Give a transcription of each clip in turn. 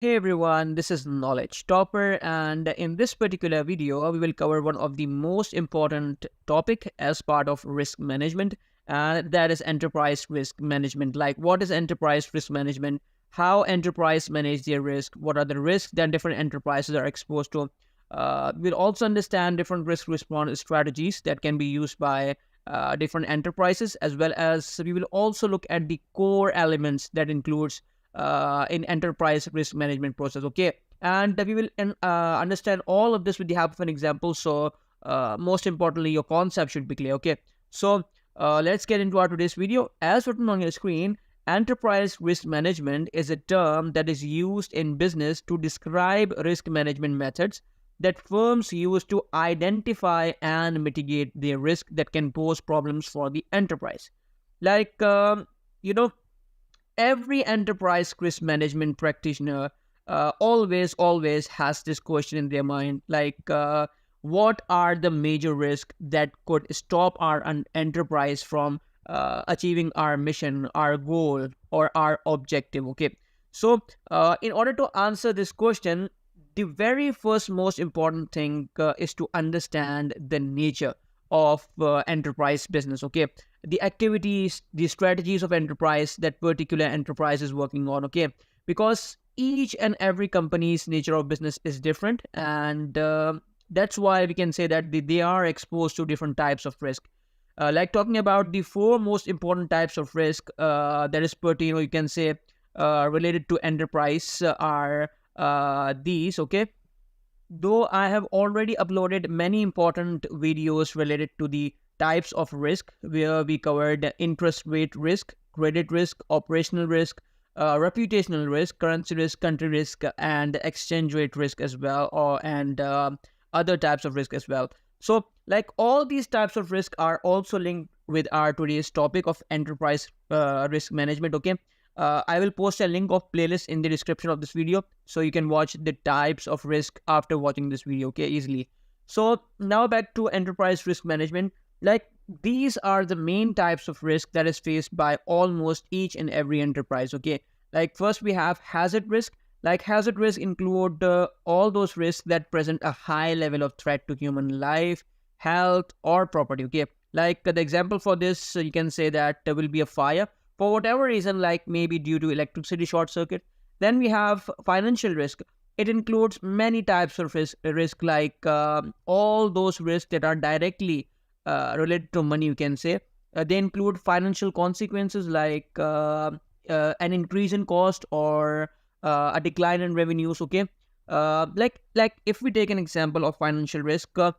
Hey everyone, this is Knowledge Topper, and in this particular video, we will cover one of the most important topic as part of risk management, and that is enterprise risk management. Like, what is enterprise risk management? How enterprise manage their risk? What are the risks that different enterprises are exposed to? We'll also understand different risk response strategies that can be used by different enterprises, as well as we will also look at the core elements that includes in enterprise risk management process. Okay, and we will understand all of this with the help of an example. So most importantly, your concept should be clear. Okay, so let's get into our today's video. As written on your screen, enterprise risk management is a term that is used in business to describe risk management methods that firms use to identify and mitigate the risk that can pose problems for the enterprise. Like, you know, every enterprise risk management practitioner always has this question in their mind, like, what are the major risks that could stop our enterprise from achieving our mission, our goal, or our objective. Okay, so in order to answer this question, the very first most important thing is to understand the nature of enterprise business. Okay, the activities, the strategies of enterprise that particular enterprise is working on. Okay, because each and every company's nature of business is different, and that's why we can say that they are exposed to different types of risk. Like, talking about the four most important types of risk that is you can say related to enterprise are these. Okay, though I have already uploaded many important videos related to the types of risk, where we covered interest rate risk, credit risk, operational risk, reputational risk, currency risk, country risk, and exchange rate risk as well, or and other types of risk as well. So, like, all these types of risk are also linked with our today's topic of enterprise risk management. Okay, I will post a link of playlist in the description of this video, so you can watch the types of risk after watching this video. Okay, easily. So now back to enterprise risk management. Like, these are the main types of risk that is faced by almost each and every enterprise. Okay, like, first we have hazard risk. Like, hazard risk include all those risks that present a high level of threat to human life, health, or property. Okay, like, the example for this, you can say that there will be a fire for whatever reason, like maybe due to electricity short circuit. Then we have financial risk. It includes many types of risk like all those risks that are directly related to money, you can say. They include financial consequences like an increase in cost, or a decline in revenues. Okay, like if we take an example of financial risk, I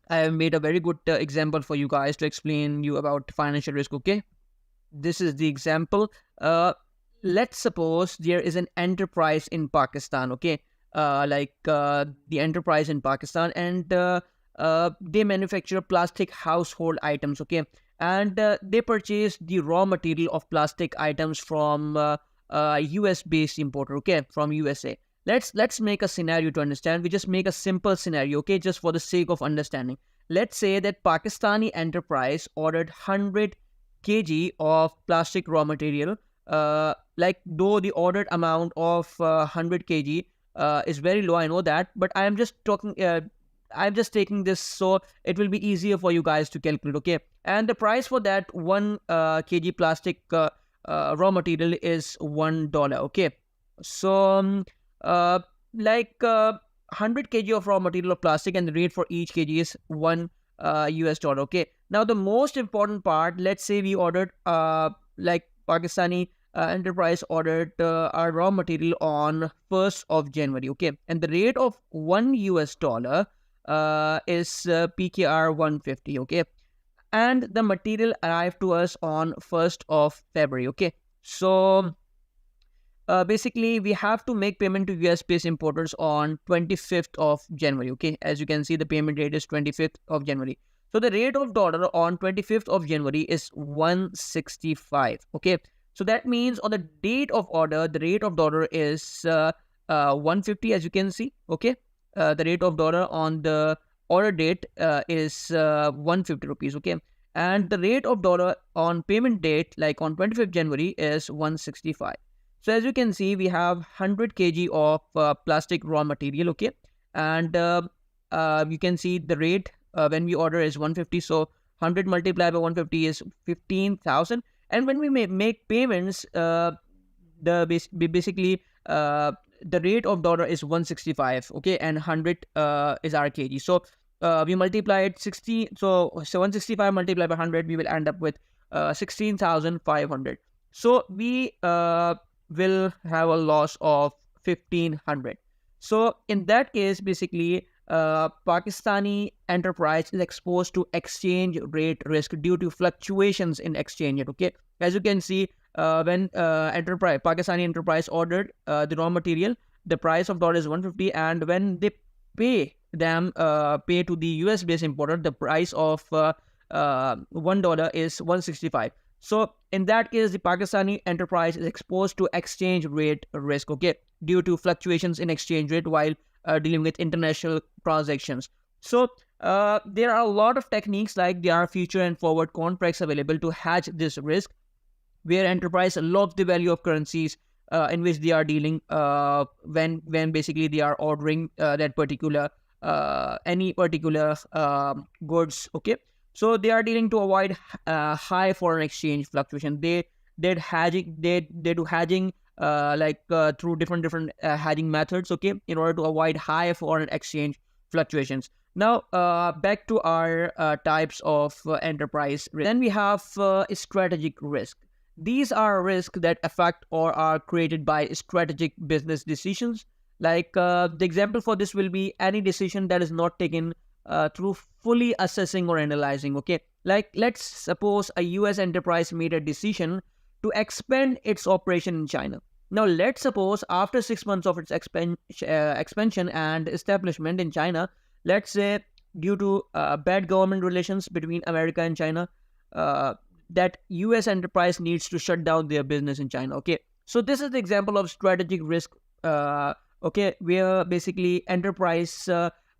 have made a very good example for you guys to explain you about financial risk. Okay, this is the example. Let's suppose there is an enterprise in Pakistan. Okay, the enterprise in Pakistan, and they manufacture plastic household items. Okay, and they purchase the raw material of plastic items from US based importer. Okay, from USA. Let's make a scenario to understand. We just make a simple scenario. Okay, just for the sake of understanding. Let's say that Pakistani enterprise ordered 100 kg of plastic raw material. Like, though the ordered amount of 100 kg is very low, I know that, but I am just talking. I'm just taking this so it will be easier for you guys to calculate. Okay, and the price for that 1 kg plastic raw material is $1. Okay, so like 100 kg of raw material of plastic, and the rate for each kg is one US dollar. Okay, now the most important part. Let's say we ordered like Pakistani enterprise ordered our raw material on 1st of January. Okay, and the rate of $1 is PKR 150. Okay, and the material arrived to us on 1st of February. Okay, so basically we have to make payment to US based importers on 25th of January. Okay, as you can see, the payment date is 25th of January. So the rate of dollar on 25th of January is 165. Okay, so that means on the date of order, the rate of dollar is 150, as you can see. Okay, the rate of dollar on the order date is 150 rupees. Okay, and the rate of dollar on payment date, like on 25th January, is 165. So as you can see, we have 100 kg of plastic raw material, okay, and you can see the rate when we order is 150. So 100 multiplied by 150 is 15,000. And when we make payments, basically the rate of dollar is 165, okay, and 100 is our kg. So we multiply it 60, so 165 multiplied by 100, we will end up with 16,500. So we will have a loss of 1,500. So in that case, basically Pakistani enterprise is exposed to exchange rate risk due to fluctuations in exchange rate, okay. As you can see, when Pakistani enterprise ordered the raw material, the price of dollar is 150, and when they pay to the US based importer, the price of $1 is 165. So in that case, the Pakistani enterprise is exposed to exchange rate risk, okay, due to fluctuations in exchange rate while dealing with international transactions. So there are a lot of techniques, like there are future and forward contracts available to hedge this risk, where enterprise locks the value of currencies in which they are dealing when basically they are ordering that particular any particular goods, okay. So they are dealing to avoid high foreign exchange fluctuation. They do hedging through different hedging methods, okay, in order to avoid high foreign exchange fluctuations. Now back to our types of enterprise risk. Then we have strategic risk. These are risks that affect or are created by strategic business decisions. Like the example for this will be any decision that is not taken through fully assessing or analyzing, okay. Like let's suppose a US enterprise made a decision to expand its operation in China. Now let's suppose after 6 months of its expansion and establishment in China, let's say due to bad government relations between America and China, that US enterprise needs to shut down their business in China, okay. So this is the example of strategic risk, okay, where basically enterprise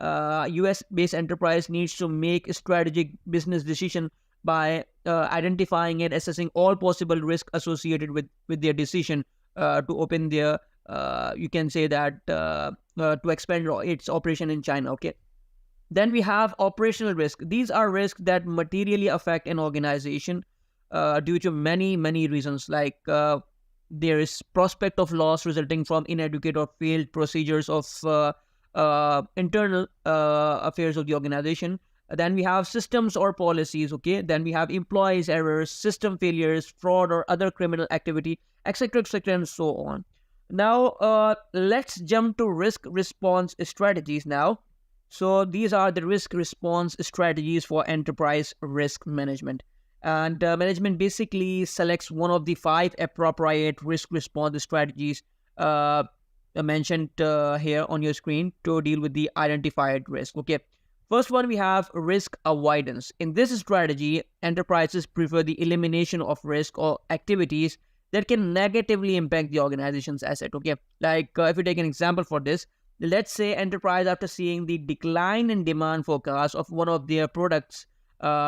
US based enterprise needs to make a strategic business decision by identifying and assessing all possible risk associated with their decision to open their you can say that to expand its operation in China, okay. Then we have operational risk. These are risks that materially affect an organization due to many reasons, like there is prospect of loss resulting from inadequate or failed procedures of internal affairs of the organization. Then we have systems or policies, okay. Then we have employees errors, system failures, fraud or other criminal activity, etc., and so on. Now let's jump to risk response strategies now. So these are the risk response strategies for enterprise risk management. And management basically selects one of the 5 appropriate risk response strategies mentioned here on your screen to deal with the identified risk, okay. First one, we have risk avoidance. In this strategy, enterprises prefer the elimination of risk or activities that can negatively impact the organization's asset, okay. Like if you take an example for this, let's say enterprise, after seeing the decline in demand forecast of one of their products,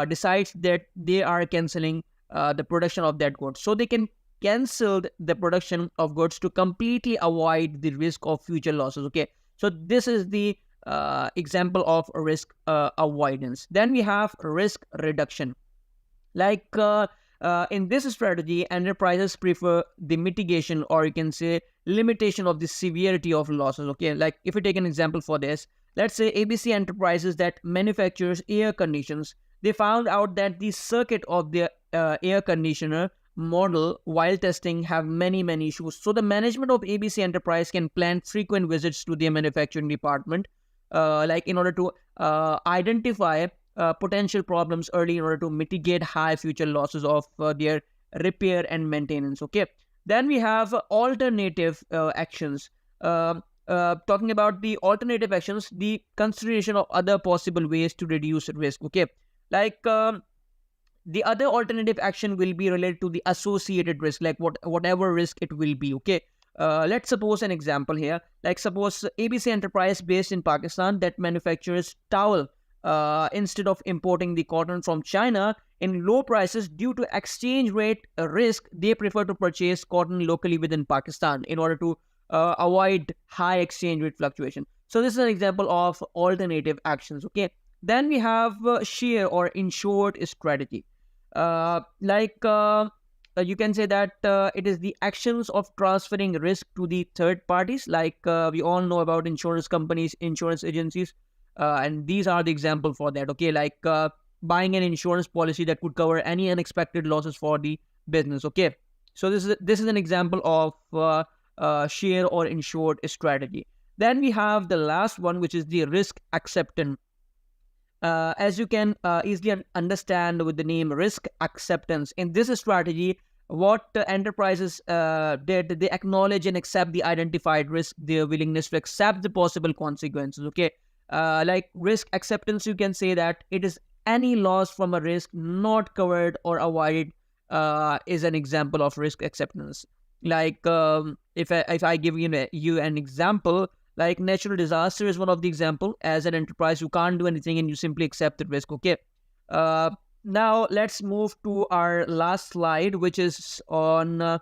decides that they are canceling the production of that good. So they can cancel the production of goods to completely avoid the risk of future losses, okay. So this is the example of risk avoidance. Then we have risk reduction. Like in this strategy, enterprises prefer the mitigation, or you can say limitation of the severity of losses, okay. Like if you take an example for this, let's say ABC Enterprises that manufactures air conditioners, they found out that the circuit of their air conditioner model while testing have many issues. So the management of ABC Enterprise can plan frequent visits to their manufacturing department, like in order to identify potential problems early in order to mitigate high future losses of their repair and maintenance, okay. Then we have alternative actions. Talking about the alternative actions, the consideration of other possible ways to reduce risk, okay. Like the other alternative action will be related to the associated risk, like whatever risk it will be, okay. Let's suppose an example here. Like suppose ABC Enterprise based in Pakistan that manufactures towel instead of importing the cotton from China in low prices due to exchange rate risk, they prefer to purchase cotton locally within Pakistan in order to avoid high exchange rate fluctuation. So this is an example of alternative actions. Okay, then we have share or insured strategy. You can say that it is the actions of transferring risk to the third parties. We all know about insurance companies, insurance agencies, and these are the example for that. Okay, buying an insurance policy that could cover any unexpected losses for the business. Okay, so this is an example of share or insured strategy. Then we have the last one, which is the risk acceptance. As you can easily understand with the name risk acceptance, in this strategy, what enterprises did, they acknowledge and accept the identified risk, their willingness to accept the possible consequences. Okay, like risk acceptance, you can say that it is any loss from a risk not covered or avoided is an example of risk acceptance. If I give you an example, like natural disaster is one of the example. As an enterprise, you can't do anything and you simply accept the risk. Okay. Now let's move to our last slide, which is on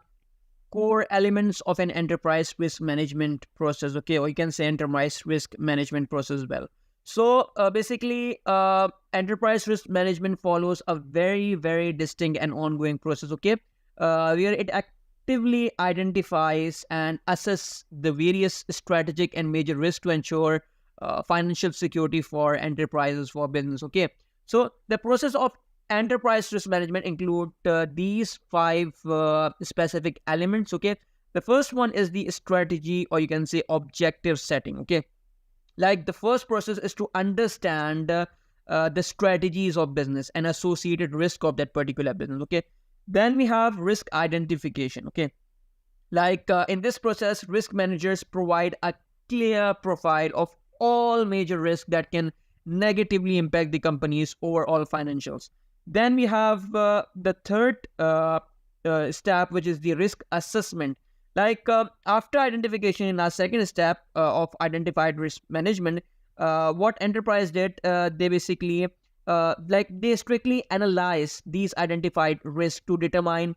core elements of an enterprise risk management process. Okay, or you can say enterprise risk management process as well. So basically, enterprise risk management follows a very, very distinct and ongoing process. Okay, where it actively identifies and assess the various strategic and major risks to ensure financial security for enterprises, for business. Okay, so the process of enterprise risk management include these 5 specific elements. Okay, the first one is the strategy, or you can say objective setting. Okay, like the first process is to understand the strategies of business and associated risk of that particular business. Okay, then we have risk identification. Okay, in this process, risk managers provide a clear profile of all major risks that can negatively impact the company's overall financials. Then we have the third step, which is the risk assessment. After identification, in our second step of identified risk management, what enterprise did, they basically they strictly analyze these identified risks to determine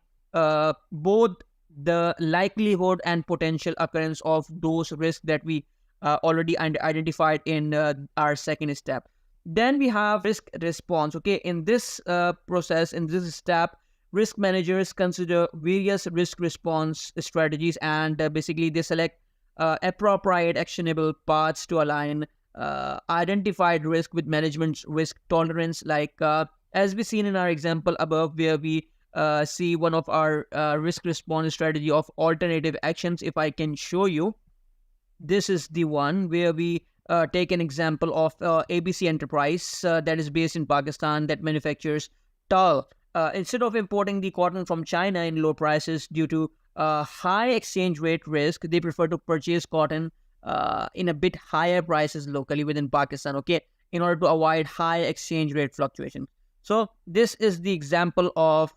both the likelihood and potential occurrence of those risks that we already identified in our second step. Then we have risk response. Okay, in this process, in this step, risk managers consider various risk response strategies, and basically they select appropriate actionable paths to align identified risk with management's risk tolerance. As we seen in our example above, where we see one of our risk response strategy of alternative actions. If I can show you, this is the one where we take an example of ABC Enterprise that is based in Pakistan, that manufactures towel. Instead of importing the cotton from China in low prices due to high exchange rate risk, they prefer to purchase cotton in a bit higher prices locally within Pakistan, okay, in order to avoid high exchange rate fluctuation. So this is the example of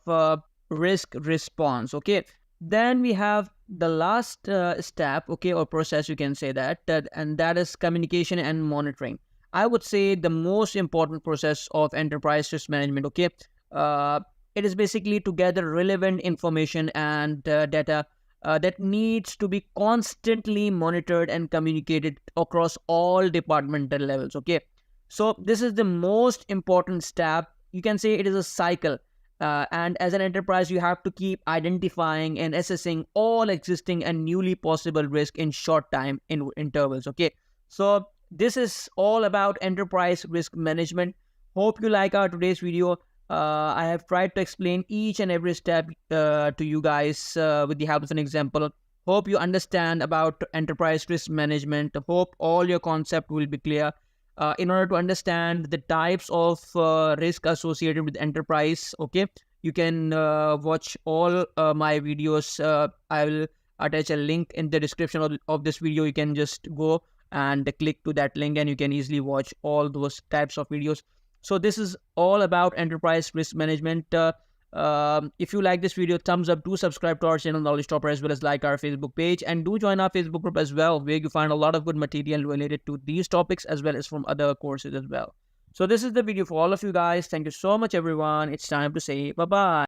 risk response. Okay, then we have the last step, okay, or process, you can say that, and that is communication and monitoring. I would say the most important process of enterprise risk management. Okay, it is basically to gather relevant information and data that needs to be constantly monitored and communicated across all departmental levels. Okay, so this is the most important step. You can say it is a cycle. And as an enterprise, you have to keep identifying and assessing all existing and newly possible risk in short time intervals. Okay, so this is all about enterprise risk management. Hope you like our today's video. I have tried to explain each and every step to you guys with the help of an example. Hope you understand about enterprise risk management. Hope all your concept will be clear. In order to understand the types of risk associated with enterprise, okay, you can watch all my videos. I will attach a link in the description of this video. You can just go and click to that link and you can easily watch all those types of videos. So this is all about enterprise risk management. If you like this video, thumbs up. Do subscribe to our channel Knowledge Topper, as well as like our Facebook page, and do join our Facebook group as well, where you find a lot of good material related to these topics as well as from other courses as well. So this is the video for all of you guys. Thank you so much, everyone. It's time to say bye-bye.